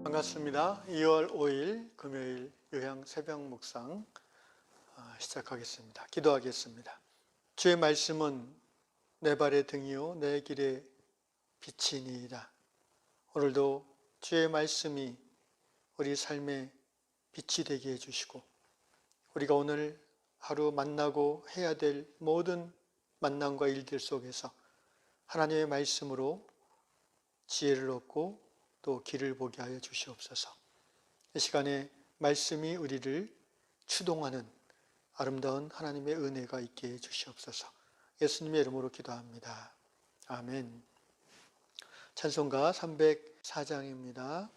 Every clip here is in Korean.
반갑습니다. 2월 5일 금요일 요양 새벽 묵상 시작하겠습니다. 기도하겠습니다. 주의 말씀은 내 발의 등이요 내 길의 빛이니이다. 오늘도 주의 말씀이 우리 삶의 빛이 되게 해주시고 우리가 오늘 하루 만나고 해야 될 모든 만남과 일들 속에서 하나님의 말씀으로 지혜를 얻고 또 길을 보게 하여 주시옵소서. 이 시간에 말씀이 우리를 추동하는 아름다운 하나님의 은혜가 있게 해 주시옵소서. 예수님의 이름으로 기도합니다. 아멘. 찬송가 304장입니다.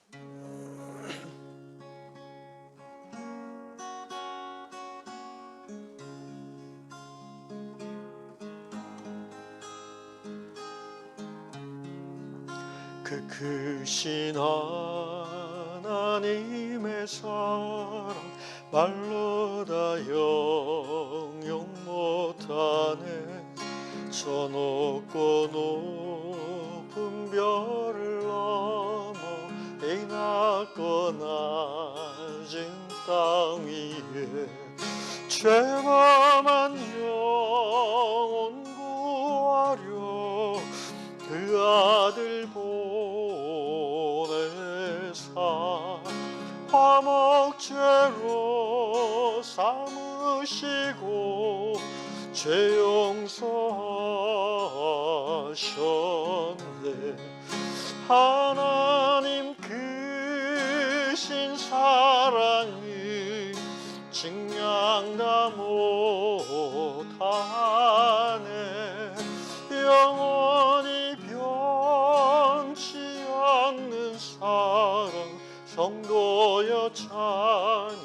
그 크신 하나님의 사랑 말로 다 영영 못하네. 저 높고 높은 별을 넘어 이 낮고 낮은 땅 위에 죄범한 영혼 구하려 그 아들 보내사 화목제로 삼으시고 죄 용서하셨네. 하나님 크신 사랑을 증량 다 못하네. 영원히 변치 않는 사랑 성도여 찬양하세.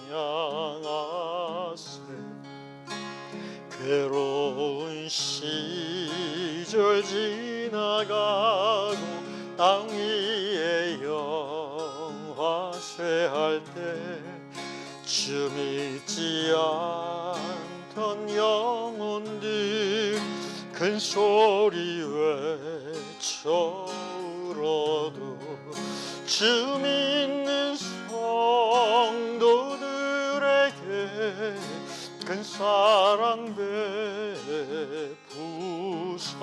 괴로운 시절 지나가고 땅 위에 영화쇠할 때 주 믿지 않던 영혼들 큰 소리 외쳐 울어도 주 믿는 성도들에게 큰 사랑 베푸사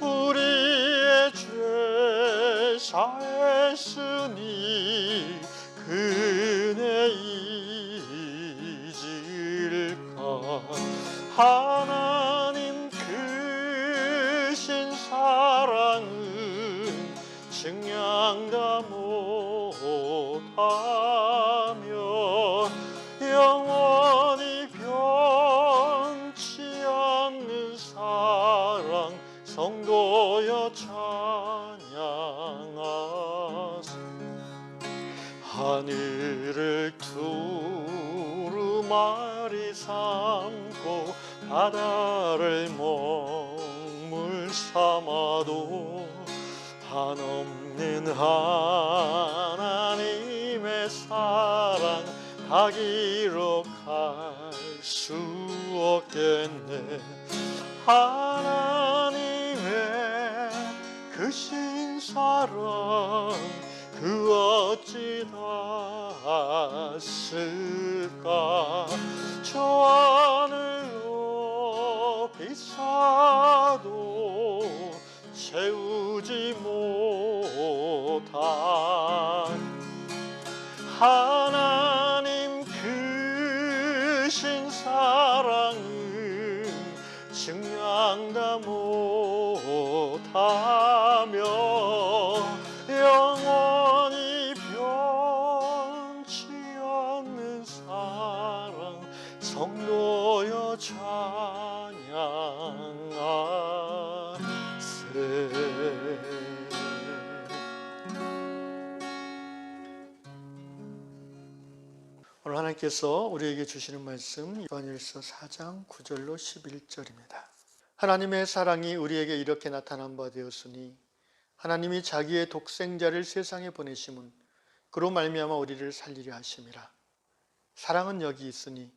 우리의 죄 사했으니 그네 잊을까. 하나님 크신 사랑은 증량 다 못하며 영원히 변치 않는 사랑 성도여 찬양하세. 하늘을 두루마리 삼고 바다를 먹물 삼아도 한없는 하나님의 사랑 다 기록할 수 없겠네. 하나님의 크신 사랑 그 어찌 닿았을까. 저 하늘로 비싸도 채우지 못한 하나님 크신 사랑은 증량 다 못하며 영원히 변치 않는 사랑 성도여 찬양하세. 오늘 하나님께서 우리에게 주시는 말씀 요한일서 4장 9절로 11절입니다. 하나님의 사랑이 우리에게 이렇게 나타난 바 되었으니 하나님이 자기의 독생자를 세상에 보내심은 그로 말미암아 우리를 살리려 하심이라. 사랑은 여기 있으니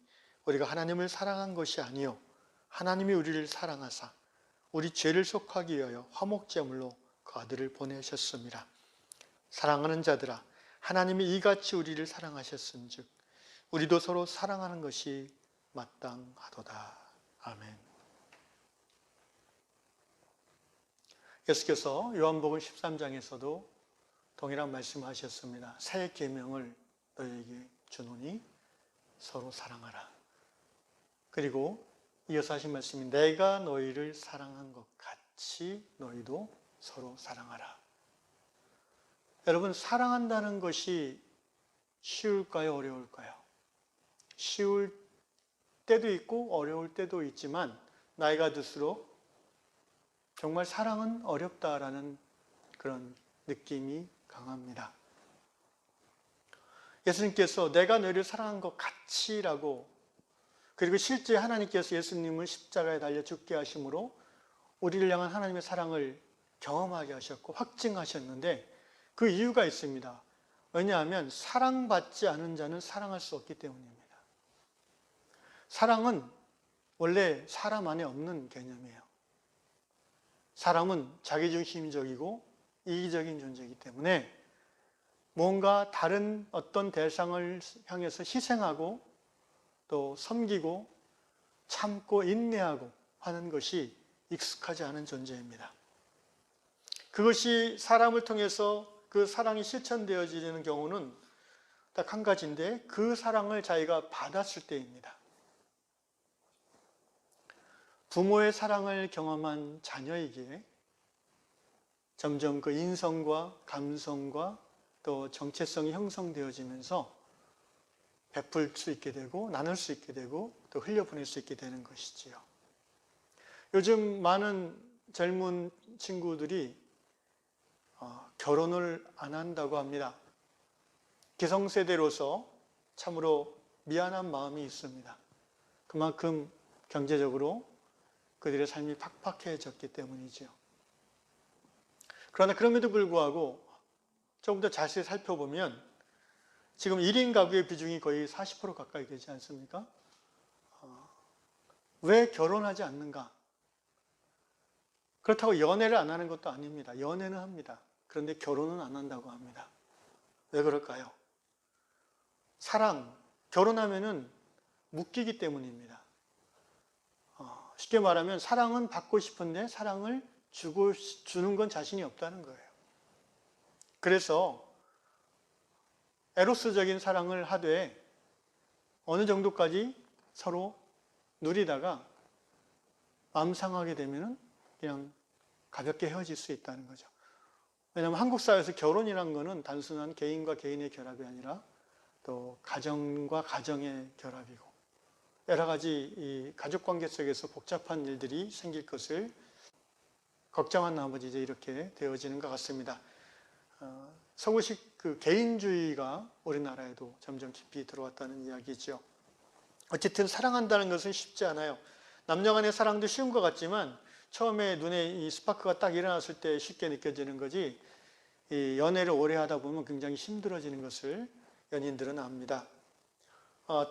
우리가 하나님을 사랑한 것이 아니요 하나님이 우리를 사랑하사 우리 죄를 속하기 위하여 화목제물로 그 아들을 보내셨습니다. 사랑하는 자들아, 하나님이 이같이 우리를 사랑하셨은즉 우리도 서로 사랑하는 것이 마땅하도다. 아멘. 예수께서 요한복음 13장에서도 동일한 말씀하셨습니다. 새 계명을 너희에게 주노니 서로 사랑하라. 그리고 이어서 하신 말씀이 내가 너희를 사랑한 것 같이 너희도 서로 사랑하라. 여러분, 사랑한다는 것이 쉬울까요? 어려울까요? 쉬울 때도 있고 어려울 때도 있지만 나이가 들수록 정말 사랑은 어렵다라는 그런 느낌이 강합니다. 예수님께서 내가 너희를 사랑한 것 같이라고, 그리고 실제 하나님께서 예수님을 십자가에 달려 죽게 하심으로 우리를 향한 하나님의 사랑을 경험하게 하셨고 확증하셨는데 그 이유가 있습니다. 왜냐하면 사랑받지 않은 자는 사랑할 수 없기 때문입니다. 사랑은 원래 사람 안에 없는 개념이에요. 사람은 자기중심적이고 이기적인 존재이기 때문에 뭔가 다른 어떤 대상을 향해서 희생하고 또 섬기고 참고 인내하고 하는 것이 익숙하지 않은 존재입니다. 그것이 사람을 통해서 그 사랑이 실천되어지는 경우는 딱 한 가지인데 그 사랑을 자기가 받았을 때입니다. 부모의 사랑을 경험한 자녀에게 점점 그 인성과 감성과 또 정체성이 형성되어지면서 베풀 수 있게 되고 나눌 수 있게 되고 또 흘려보낼 수 있게 되는 것이지요. 요즘 많은 젊은 친구들이 결혼을 안 한다고 합니다. 기성세대로서 참으로 미안한 마음이 있습니다. 그만큼 경제적으로 그들의 삶이 팍팍해졌기 때문이죠. 그러나 그럼에도 불구하고 조금 더 자세히 살펴보면 지금 1인 가구의 비중이 거의 40% 가까이 되지 않습니까? 왜 결혼하지 않는가? 그렇다고 연애를 안 하는 것도 아닙니다. 연애는 합니다. 그런데 결혼은 안 한다고 합니다. 왜 그럴까요? 사랑, 결혼하면은 묶이기 때문입니다. 쉽게 말하면 사랑은 받고 싶은데 사랑을 주는 건 자신이 없다는 거예요. 그래서 에로스적인 사랑을 하되 어느 정도까지 서로 누리다가 마음 상하게 되면 그냥 가볍게 헤어질 수 있다는 거죠. 왜냐하면 한국 사회에서 결혼이란 거는 단순한 개인과 개인의 결합이 아니라 또 가정과 가정의 결합이고 여러 가지 이 가족관계 속에서 복잡한 일들이 생길 것을 걱정한 나머지 이제 이렇게 되어지는 것 같습니다. 서구식 그 개인주의가 우리나라에도 점점 깊이 들어왔다는 이야기죠. 어쨌든 사랑한다는 것은 쉽지 않아요. 남녀 간의 사랑도 쉬운 것 같지만 처음에 눈에 이 스파크가 딱 일어났을 때 쉽게 느껴지는 거지 이 연애를 오래 하다 보면 굉장히 힘들어지는 것을 연인들은 압니다.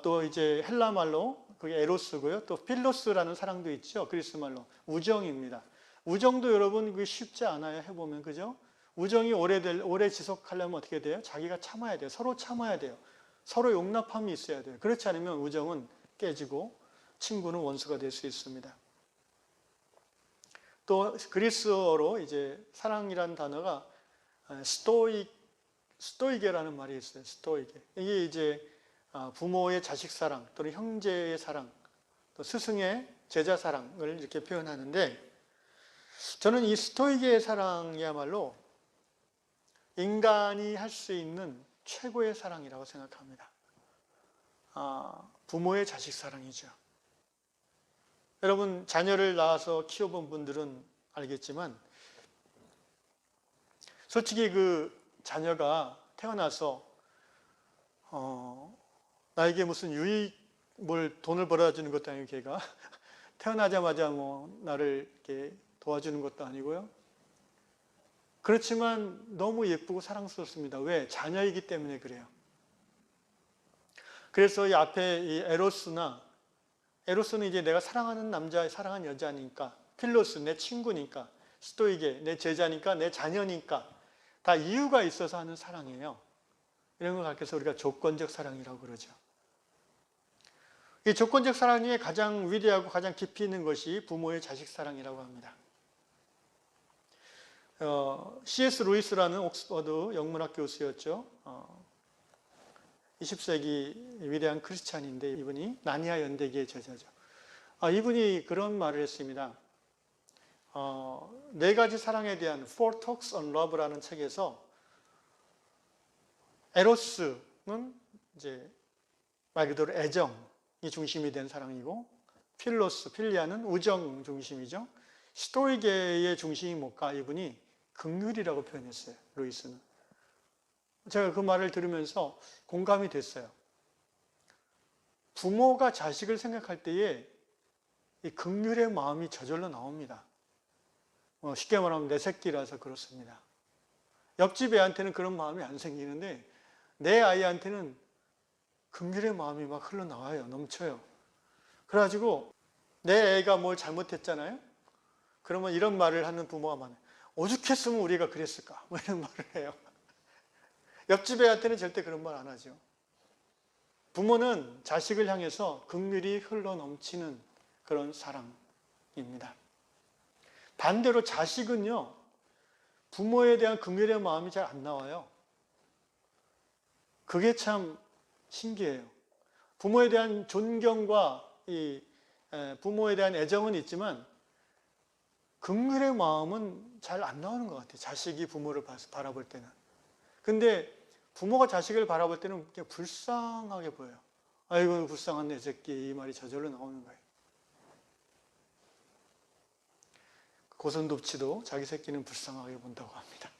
또 이제 헬라 말로 그게 에로스고요. 또 필로스라는 사랑도 있죠. 그리스 말로 우정입니다. 우정도 여러분 그게 쉽지 않아요. 해보면 그죠? 우정이 오래 지속하려면 어떻게 돼요? 자기가 참아야 돼요. 서로 참아야 돼요. 서로 용납함이 있어야 돼요. 그렇지 않으면 우정은 깨지고 친구는 원수가 될 수 있습니다. 또 그리스어로 이제 사랑이라는 단어가 스토이게라는 말이 있어요. 스토이게. 이게 이제 부모의 자식 사랑 또는 형제의 사랑 또 스승의 제자 사랑을 이렇게 표현하는데 저는 이 스토이게의 사랑이야말로 인간이 할 수 있는 최고의 사랑이라고 생각합니다. 부모의 자식 사랑이죠. 여러분 자녀를 낳아서 키워본 분들은 알겠지만 솔직히 그 자녀가 태어나서 나에게 무슨 돈을 벌어다 주는 것도 아니고 걔가 태어나자마자 뭐 나를 이렇게 도와주는 것도 아니고요. 그렇지만 너무 예쁘고 사랑스럽습니다. 왜? 자녀이기 때문에 그래요. 그래서 이 앞에 이 에로스는 이제 내가 사랑하는 남자, 사랑하는 여자니까, 필로스 내 친구니까, 스토이게 내 제자니까, 내 자녀니까 다 이유가 있어서 하는 사랑이에요. 이런 걸 가르쳐서 우리가 조건적 사랑이라고 그러죠. 이 조건적 사랑 중에 가장 위대하고 가장 깊이 있는 것이 부모의 자식 사랑이라고 합니다. C.S. 루이스라는 옥스퍼드 영문학 교수였죠. 20세기 위대한 크리스찬인데 이분이 나니아 연대기의 저자죠. 이분이 그런 말을 했습니다. 네 가지 사랑에 대한 Four Talks on Love라는 책에서 에로스는 이제 말 그대로 애정이 중심이 된 사랑이고, 필로스, 필리아는 우정 중심이죠. 스토이계의 중심이 뭘까? 이분이 긍휼이라고 표현했어요. 루이스는. 제가 그 말을 들으면서 공감이 됐어요. 부모가 자식을 생각할 때에 이 긍휼의 마음이 저절로 나옵니다. 쉽게 말하면 내 새끼라서 그렇습니다. 옆집 애한테는 그런 마음이 안 생기는데 내 아이한테는 긍휼의 마음이 막 흘러나와요. 넘쳐요. 그래가지고 내 애가 뭘 잘못했잖아요. 그러면 이런 말을 하는 부모가 많아요. 오죽했으면 우리가 그랬을까? 뭐 이런 말을 해요. 옆집 애한테는 절대 그런 말 안 하죠. 부모는 자식을 향해서 긍휼이 흘러 넘치는 그런 사랑입니다. 반대로 자식은요, 부모에 대한 긍휼의 마음이 잘 안 나와요. 그게 참 신기해요. 부모에 대한 존경과 부모에 대한 애정은 있지만 긍휼의 마음은 잘 안 나오는 것 같아요. 자식이 부모를 바라볼 때는. 근데 부모가 자식을 바라볼 때는 그냥 불쌍하게 보여요. 아이고 불쌍한 내 새끼, 이 말이 저절로 나오는 거예요. 고슴도치도 자기 새끼는 불쌍하게 본다고 합니다.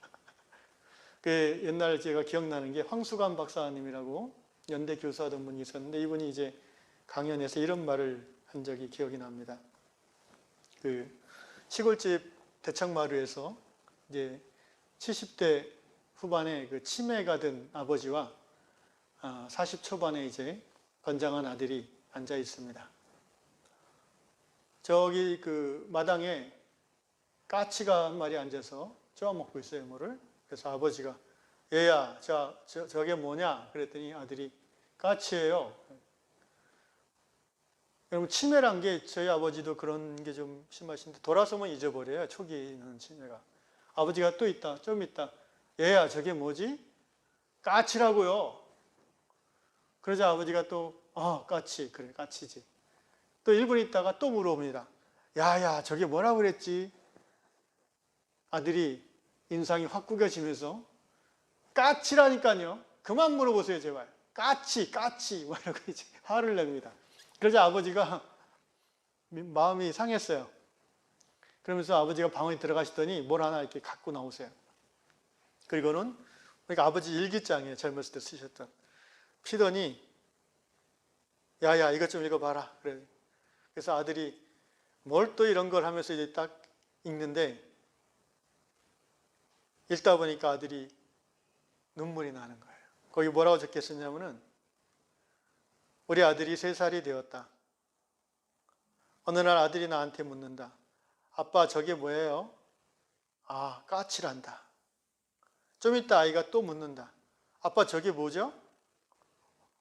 그 옛날 제가 기억나는 게 황수관 박사님이라고 연대 교수하던 분이 있었는데 이분이 이제 강연에서 이런 말을 한 적이 기억이 납니다. 그 시골집 대청마루에서 이제 70대 후반에 그 치매가 든 아버지와 40 초반에 이제 건장한 아들이 앉아 있습니다. 저기 그 마당에 까치가 한 마리 앉아서 쪼아먹고 있어요, 뭐를. 그래서 아버지가 얘야, 저게 뭐냐? 그랬더니 아들이 까치예요. 여러분 치매란 게 저희 아버지도 그런 게 좀 심하신데 돌아서면 잊어버려요. 초기는 치매가. 아버지가 또 있다, 좀 있다. 얘야, 저게 뭐지? 까치라고요. 그러자 아버지가 또 까치, 그래 까치지. 또 1분 있다가 또 물어봅니다. 야야, 저게 뭐라고 그랬지? 아들이 인상이 확 구겨지면서 까치라니까요. 그만 물어보세요, 제발. 까치, 뭐라고 이제 화를 냅니다. 그러자 아버지가 마음이 상했어요. 그러면서 아버지가 방에 들어가시더니 뭘 하나 이렇게 갖고 나오세요. 그리고는 그러니까 아버지 일기장에 젊었을 때 쓰셨던 피더니 야야 이것 좀 읽어봐라. 그래. 그래서 아들이 뭘 또 이런 걸 하면서 이제 딱 읽는데 읽다 보니까 아들이 눈물이 나는 거예요. 거기 뭐라고 적혀 있었냐면은 우리 아들이 3살이 되었다. 어느 날 아들이 나한테 묻는다. 아빠 저게 뭐예요? 까치란다. 좀 이따 아이가 또 묻는다. 아빠 저게 뭐죠?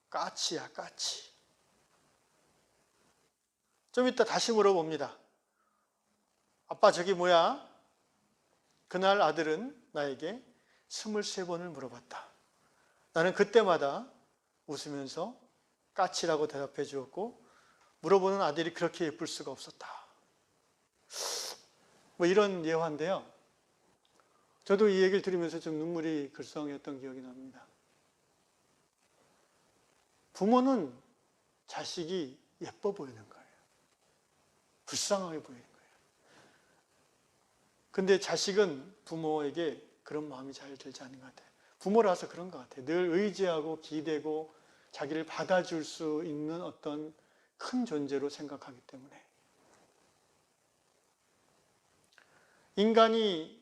까치야, 까치. 좀 이따 다시 물어봅니다. 아빠 저게 뭐야? 그날 아들은 나에게 23번을 물어봤다. 나는 그때마다 웃으면서 까치라고 대답해 주었고 물어보는 아들이 그렇게 예쁠 수가 없었다. 뭐 이런 예화인데요. 저도 이 얘기를 들으면서 좀 눈물이 글썽였던 기억이 납니다. 부모는 자식이 예뻐 보이는 거예요. 불쌍하게 보이는 거예요. 근데 자식은 부모에게 그런 마음이 잘 들지 않는 것 같아요. 부모라서 그런 것 같아요. 늘 의지하고 기대고 자기를 받아줄 수 있는 어떤 큰 존재로 생각하기 때문에. 인간이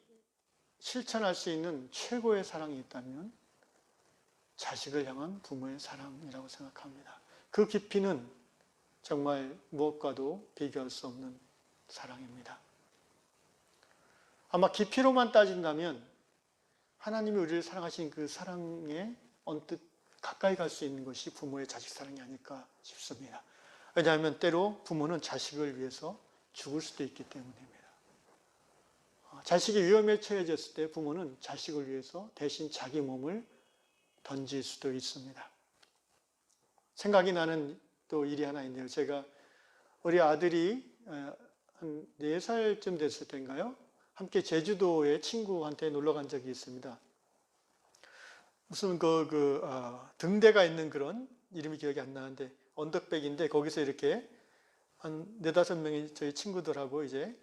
실천할 수 있는 최고의 사랑이 있다면 자식을 향한 부모의 사랑이라고 생각합니다. 그 깊이는 정말 무엇과도 비교할 수 없는 사랑입니다. 아마 깊이로만 따진다면 하나님이 우리를 사랑하신 그 사랑의 언뜻 가까이 갈 수 있는 것이 부모의 자식 사랑이 아닐까 싶습니다. 왜냐하면 때로 부모는 자식을 위해서 죽을 수도 있기 때문입니다. 자식이 위험에 처해졌을 때 부모는 자식을 위해서 대신 자기 몸을 던질 수도 있습니다. 생각이 나는 또 일이 하나 있네요. 제가 우리 아들이 한 4살쯤 됐을 때인가요? 함께 제주도에 친구한테 놀러 간 적이 있습니다. 무슨 등대가 있는 그런 이름이 기억이 안 나는데 언덕백인데 거기서 이렇게 한 4-5명이 저희 친구들하고 이제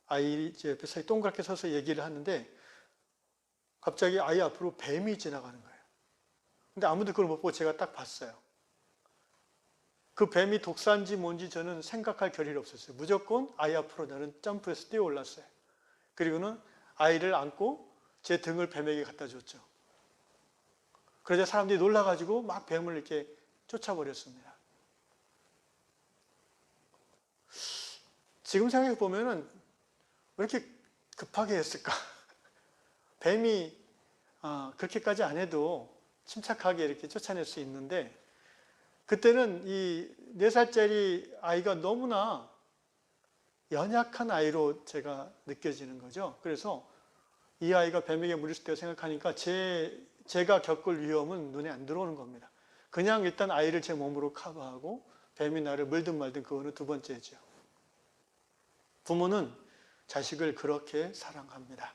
아이 옆에서 동그랗게 서서 얘기를 하는데 갑자기 아이 앞으로 뱀이 지나가는 거예요. 근데 아무도 그걸 못 보고 제가 딱 봤어요. 그 뱀이 독사인지 뭔지 저는 생각할 겨를이 없었어요. 무조건 아이 앞으로 나는 점프해서 뛰어 올랐어요. 그리고는 아이를 안고 제 등을 뱀에게 갖다 줬죠. 그러자 사람들이 놀라가지고 막 뱀을 이렇게 쫓아버렸습니다. 지금 생각해 보면은 왜 이렇게 급하게 했을까? 뱀이 그렇게까지 안 해도 침착하게 이렇게 쫓아낼 수 있는데 그때는 이 4살짜리 아이가 너무나 연약한 아이로 제가 느껴지는 거죠. 그래서 이 아이가 뱀에게 물렸을 때 생각하니까 제가 겪을 위험은 눈에 안 들어오는 겁니다. 그냥 일단 아이를 제 몸으로 커버하고 뱀이 나를 물든 말든 그거는 두 번째죠. 부모는 자식을 그렇게 사랑합니다.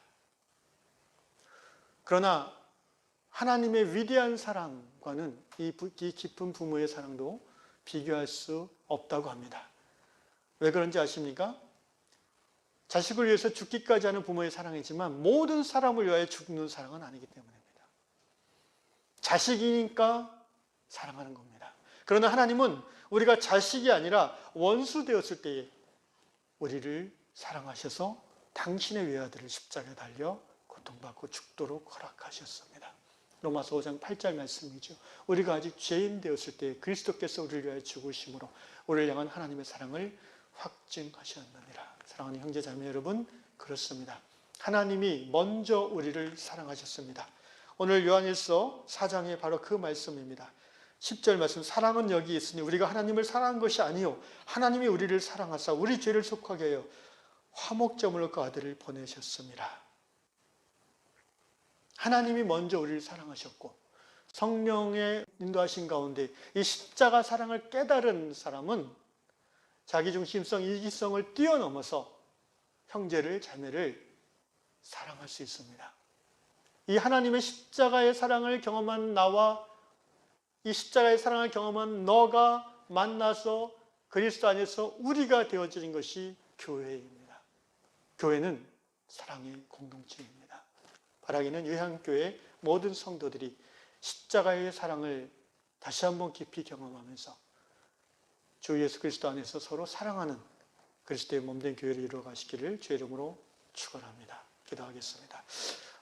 그러나 하나님의 위대한 사랑과는 이 깊은 부모의 사랑도 비교할 수 없다고 합니다. 왜 그런지 아십니까? 자식을 위해서 죽기까지 하는 부모의 사랑이지만 모든 사람을 위하여 죽는 사랑은 아니기 때문입니다. 자식이니까 사랑하는 겁니다. 그러나 하나님은 우리가 자식이 아니라 원수 되었을 때에 우리를 사랑하셔서 당신의 외아들을 십자가에 달려 고통받고 죽도록 허락하셨습니다. 로마서 5장 8절 말씀이죠. 우리가 아직 죄인 되었을 때 그리스도께서 우리를 위하여 죽으심으로 우리를 향한 하나님의 사랑을 확증하셨느니라. 사랑하는 형제 자매 여러분, 그렇습니다. 하나님이 먼저 우리를 사랑하셨습니다. 오늘 요한일서 4장에 바로 그 말씀입니다. 10절 말씀, 사랑은 여기 있으니 우리가 하나님을 사랑한 것이 아니요 하나님이 우리를 사랑하사 우리 죄를 속하게 하여 화목제물로 그 아들을 보내셨습니다. 하나님이 먼저 우리를 사랑하셨고 성령의 인도하신 가운데 이 십자가 사랑을 깨달은 사람은 자기중심성, 이기성을 뛰어넘어서 형제를, 자매를 사랑할 수 있습니다. 이 하나님의 십자가의 사랑을 경험한 나와 이 십자가의 사랑을 경험한 너가 만나서 그리스도 안에서 우리가 되어지는 것이 교회입니다. 교회는 사랑의 공동체입니다. 바라기는 요한교회 모든 성도들이 십자가의 사랑을 다시 한번 깊이 경험하면서 주 예수 그리스도 안에서 서로 사랑하는 그리스도의 몸된 교회를 이루어가시기를 주의 이름으로 축원합니다. 기도하겠습니다.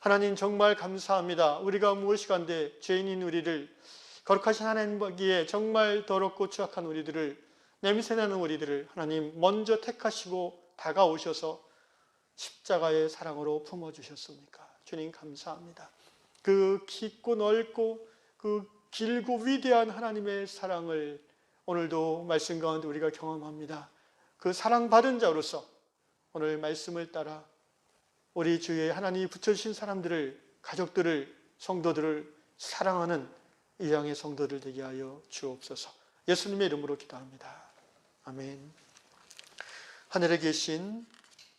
하나님 정말 감사합니다. 우리가 무엇이간데 죄인인 우리를 거룩하신 하나님 보기에 정말 더럽고 추악한 우리들을 냄새나는 우리들을 하나님 먼저 택하시고 다가오셔서 십자가의 사랑으로 품어주셨습니까? 주님 감사합니다. 그 깊고 넓고 그 길고 위대한 하나님의 사랑을 오늘도 말씀 가운데 우리가 경험합니다. 그 사랑받은 자로서 오늘 말씀을 따라 우리 주위에 하나님이 붙여주신 사람들을, 가족들을, 성도들을 사랑하는 이 양의 성도들 되게 하여 주옵소서. 예수님의 이름으로 기도합니다. 아멘. 하늘에 계신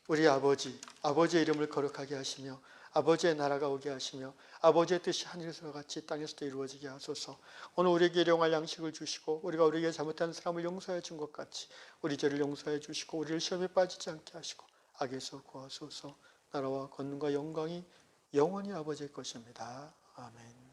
우리 아버지, 아버지의 이름을 거룩하게 하시며 아버지의 나라가 오게 하시며 아버지의 뜻이 하늘에서와 같이 땅에서도 이루어지게 하소서. 오늘 우리에게 일용할 양식을 주시고 우리가 우리에게 잘못한 사람을 용서해 준 것 같이 우리 죄를 용서해 주시고 우리를 시험에 빠지지 않게 하시고 악에서 구하소서. 나라와 권능과 영광이 영원히 아버지의 것입니다. 아멘.